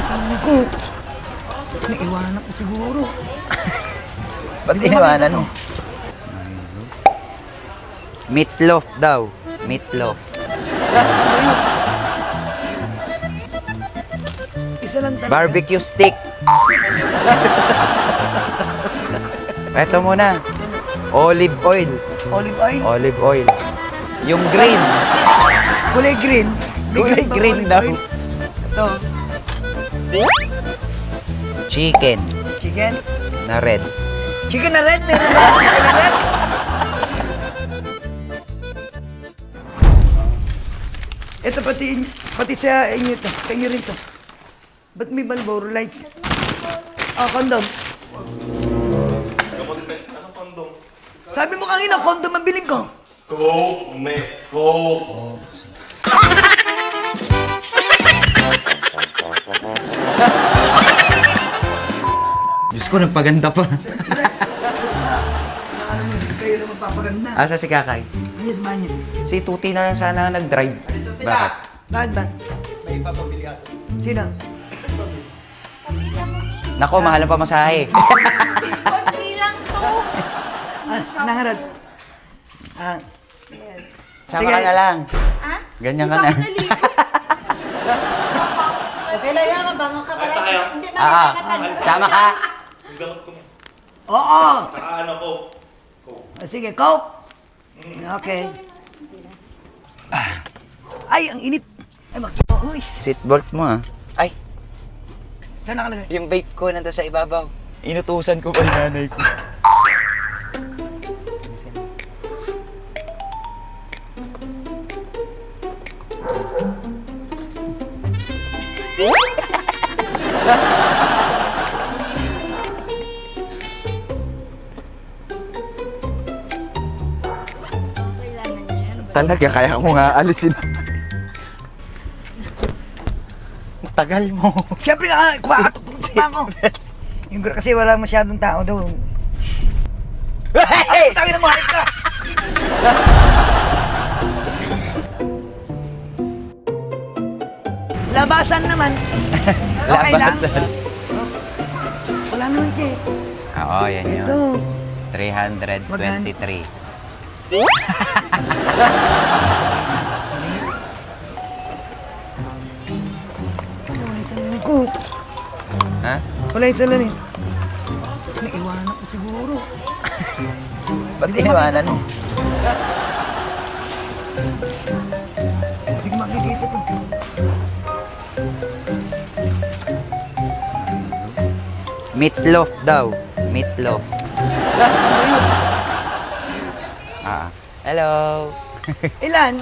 Sabi ko, naiwanan ko siguro. Ba't iniwanan mo? Meatloaf daw. Meatloaf. Isa lang talaga. Barbecue stick. Ito muna. Olive oil. Olive oil. Olive oil. Yung green. Kulay green. May Kulay bang green olive daw. oil? Ito. Chicken Chicken. na red. Chicken na red. Meron ba? Chicken na red. Ito pati sa inyo to. Sa inyo rin to. Ba't may Marlboro lights? Oh, condom. Ano kondom? Sabi mo kanina, condom ang biling ko. Coke, Coke. Diyos ko, nagpaganda pa. Ano mo, kayo na magpapaganda. Asa si Kakay? Yes, man yun. Si Tuti na lang sana ang nag-drive. Bakit? Bakit ba? May papabili ka. Sino? Nako, mahal ang pamasahe. Konti lang to. Nangarad. Yes. Sama Sige. ka na lang. Ha? Ganyan ka Hindi na. pa ako naligo. Bela yan, mabango ka pala. Basta kayo. Hindi, Ah, makikita sama ka. Yung gamot ko na. Oo. Saka ano ko. Sige, Coke. Okay. Ay, ang init. Ay, mag-uwis. Seatbelt mo ah. Ay, Saan nakalagay? yung vape ko nandun sa ibabaw. Inutusan ko pa yung nanay ko. Kailangan yan. Talaga, kaya ko nga alisin. Ang tagal mo. Siyempre, kumatok pa ako. Yung kasi wala masyadong tao daw. Hey! Tangin na mo, hayop ka! Labasan naman. Okay lang. Labasan. Wala naman, Che. Oo, yan yun. Ito. 323. Wala yung salamin ko. Ha? Wala yung salamin. Naiwanan ko siguro. Ba't iniwanan mo? Hindi ko makikita to. Meatloaf daw. Meatloaf. Ah. Hello. Ilan?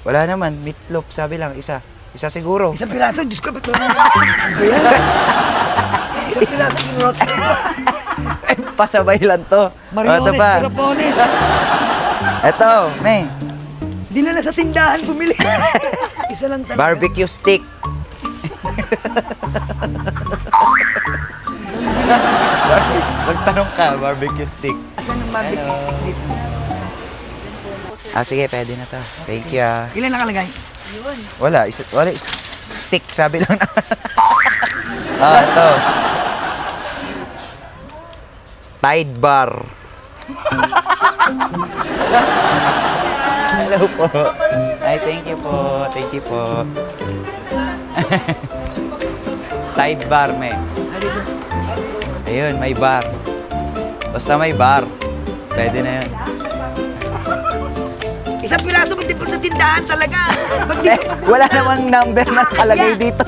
Wala naman. Meatloaf, sabi lang. Isa. Isa siguro. Isang piraso. Diyos ko, ba't naman? Ano ba yan? Isang piraso, kinurot ko. Pasabay lang to. Mariones, pa. Garapones. Ito, may. Di na sa tindahan bumili. Isa lang talaga. Barbecue stick. Magtanong ka, barbecue stick. Asan ang barbecue Hello. stick dito? Sige, pwede na to. Thank you ah. Ilan nakalagay? Wala, stick, sabi lang na. Ito. Tide bar. Hello po. Ay, thank you po. Thank you po. Tide bar, me. Ah, dito. Ayun, may bar. Basta may bar. Pwede na yun. Isang piraso, hindi po sa tindahan talaga. Ba't di ko? Wala namang number na nakalagay dito.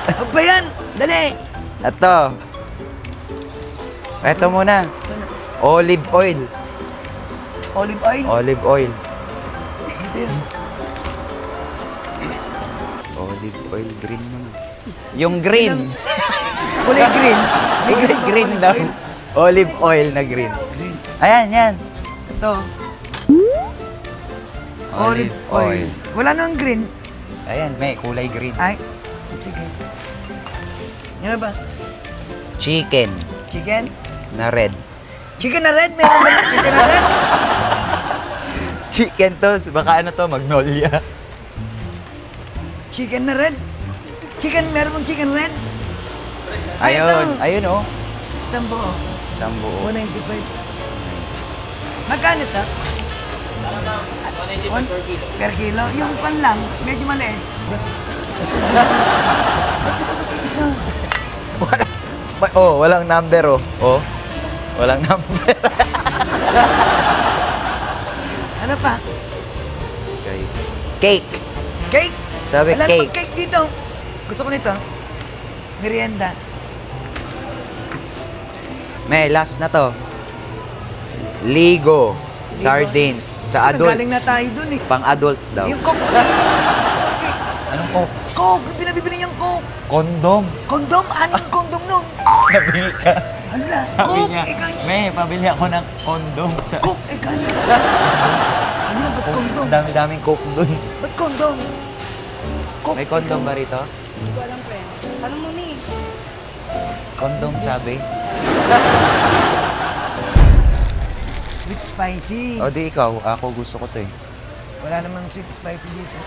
Huwag ba yan? Dali. Ito. Ito muna. Olive oil. Olive oil. Olive oil. Dito yun. Olive oil green naman. Yung green. Kulay green. May Kulay ba green olive daw. oil? Olive oil na green. Ayan, yan. Ito. Olive oil. Wala nang green. Ayan, may kulay green. Ay. Sige. Yan na ba? Chicken Chicken? na red. Chicken na red? Meron ba na chicken na red? chicken to. Baka ano to, Magnolia. Chicken na red. Chicken, meron mong chicken red? Ay, Ayun, ito. ayun oh. Isang buo. Isang buo. 195. Magkano to? 1 per kilo. Yung pan lang, medyo maliit. Bakit ito mag-iisa? Oh, walang number oh. Oh, walang number. Ano pa? Cake. Cake? Sabi Wala cake. namang cake dito. Gusto ko nito. Merienda. May, last na to. Ligo. Sardines. Sa adult. Galing na tayo dun eh. Pang adult daw. Yung Coke. Anong Coke? Coke. Yung pinabibili niyang Coke. Kondom. Kondom? Ano yung kondom nun? Nabili ka. Hala, Sabi Coke. niya, Ikaw. May, pabili ako ng kondom. Sa Coke. Ikaw. Ano na, ba't kondom? Dami-daming Coke dun. Ba't kondom? Coke. May kondom ikaw. ba rito? Hindi ko alam, friend. Tanong mo ni. Kondom sabi. Sweet spicy. O di ikaw, ako gusto ko to eh. Wala namang sweet spicy dito.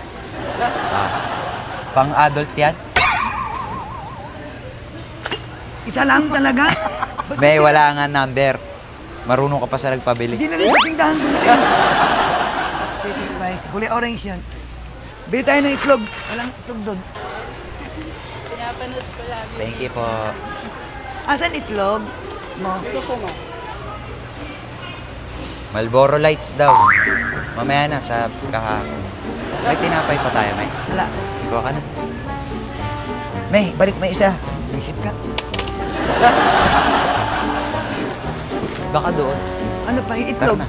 Pang adult yan? Isa lang talaga? Ba't May, hindi- wala nga number. Marunong ka pa sa nagpabili. Hindi na rin sa tindahan doon eh. Sweet spicy. Kulay orange yun. Bili tayo ng itlog. Walang itlog doon. Pinapanood ko lagi. Thank you po. Asan itlog mo? Marlboro Lights daw. Mamaya na sa kahapon. May tinapay pa tayo, May. Wala. Ikaw ka na. May, balik may isa. Isip ka. Baka doon. Ano pa? Yung Tara itlog. na.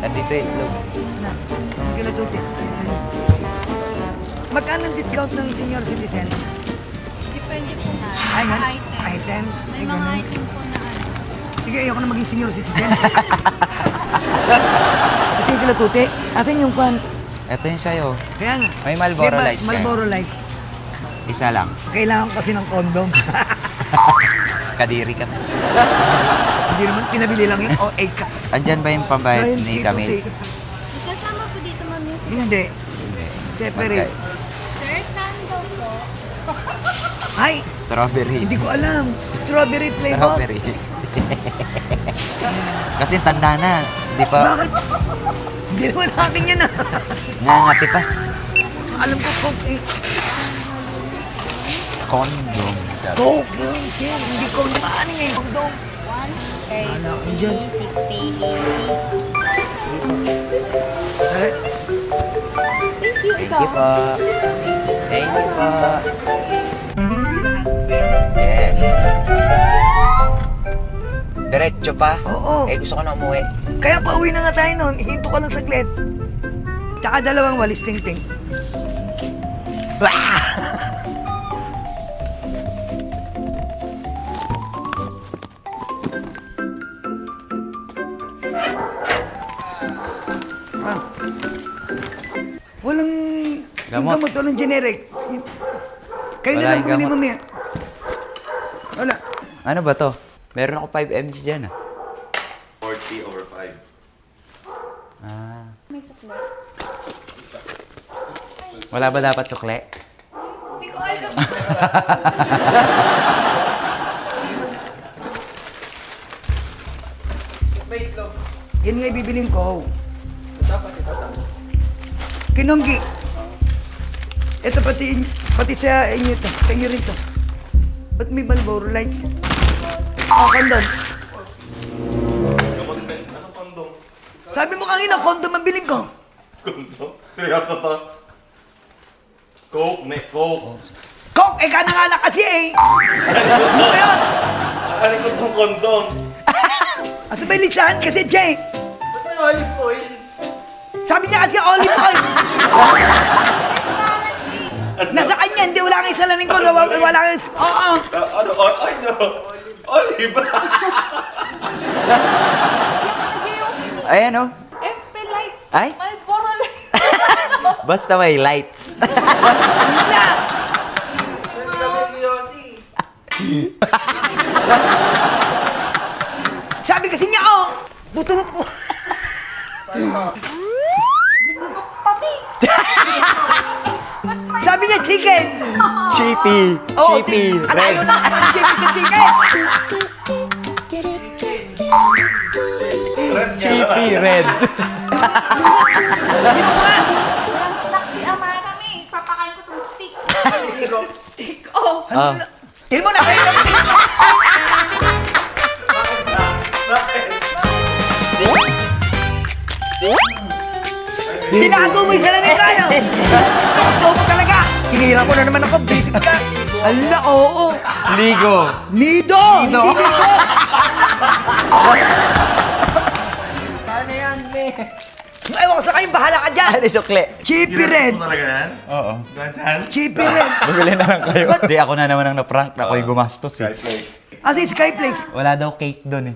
Nandito yung itlog. Na. Ang kilatuti. Magkano ang discount ng senior citizen? Depende po na. Ay, Sa gan- item. item. May Ay, mga ganun. item po na ano. Sige, ayoko na maging senior citizen. Ito yung kilatuti. Asan yung kwan? Ito yung sa'yo. Kaya nga. May Marlboro Diba, Lights kayo? Marlboro Lights. Isa lang. Kailangan kasi ng kondom. Kadiri ka. Hindi naman pinabili lang yun. O, ka. Andyan ba yung pambayad Ayun, ni kilatuti. Camille? Isasama po dito, ma'am, yung Hindi. Hindi. Separate. Sir, saan daw po? Ay, Strawberry. hindi ko alam. Strawberry flavor. Strawberry. Kasi tanda na. Di pa. Bakit? Hindi naman akin yan ah. Nangangati pa. Alam ko, Coke eh. Condom. Sabi. Coke yun, Chen. Hindi ko naman ngayon. Kondom. 1, Wala akong dyan. 60, 80. Sige po. Eh, Thank you po. Thank you po. Yes. Diretso pa? Oo. Eh, gusto ko na umuwi. Kaya pauwi na nga tayo noon. Ihinto ka lang saglit. Tsaka dalawang walis ting-ting. Ah. Walang Gamot. gamot, walang generic. Kayo Wala na lang yung bumili gamot. mamaya. Wala. Ano ba to? Meron ako 5 mg dyan ah. 40 over 5. Ah. May sukle. Wala ba dapat sukle? Hindi ko alam. Yan nga ibibiling ko. Kinonggi. Ito pati sa inyo to. Sa inyo rin to. Ba't may Marlboro Lights? Kondom. Ano kondom? Sabi mo kanina, kondom ang biling ko. Kondom? Seryoso to? Coke, may Coke. Coke, eh ka na nga na kasi eh. Ano ba yun? Ano ko tong kondom? Asa ba yung lisahan kasi, Jay? Ba't may olive oil? Sabi niya kasi olive oil. Nasa kanya, hindi wala kang salamin ko. Wala kang... Oo. Ano? Ay, no. Olive. Ayan oh. FP Lights. Ay? Marlboro Lights. Basta may lights. Wala. Sabi kasi niya, oh. Butulog po. Sabi niya chicken. Chippy. Oh, Chippy. Alayo na ang chicken sa chicken. Chippy red. Hindi ko nga. Walang snack si Amara kami. Papakain ko tong stick. Stick, oh. Ah. Tingnan mo na kayo. Tinago mo yung salamin ko, ano? Totoo mo talaga. Tinira ko na naman ako. Basic ka. Ala, oo. Ligo. Nido! Hindi Nido! Ewan ko sa kayo, bahala ka dyan. Ano sukle? Chippy red. Mo talaga yan? Oo. Ganyan? Chippy red. Bumili na lang kayo. Hindi, ako na naman ang na-prank. Ako yung gumastos eh. As in, Skyflakes. Wala daw cake doon eh.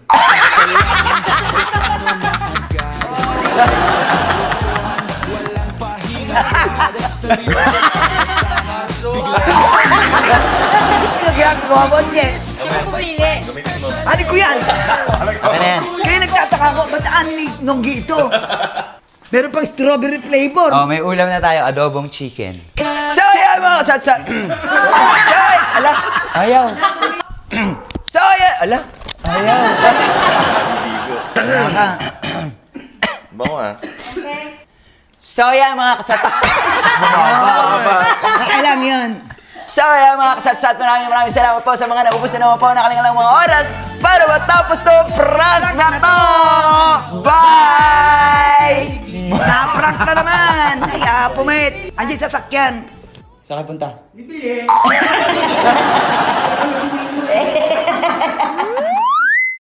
Ano ginagawa mo, Che? Siya pumili. Ano ko yan? Okay na yan. Kaya nagtataka ko, ba't ani ni Nonggi ito? Meron pang strawberry flavor. Oh, may ulam na tayo. Adobong chicken. Soya mga satsat. Soya! Ala! Ayaw. Soya! Ala! Ayaw. Naka. Bango ah. Soya mga kasatsat. Alam yan. Soya mga kasatsat. Maraming salamat po sa mga naubos na naman po nakalingalang mga oras para matapos to prank na to. Bye! Naprank na naman. Ay, pumit. Andiyan sa sakyan. Saan ka punta?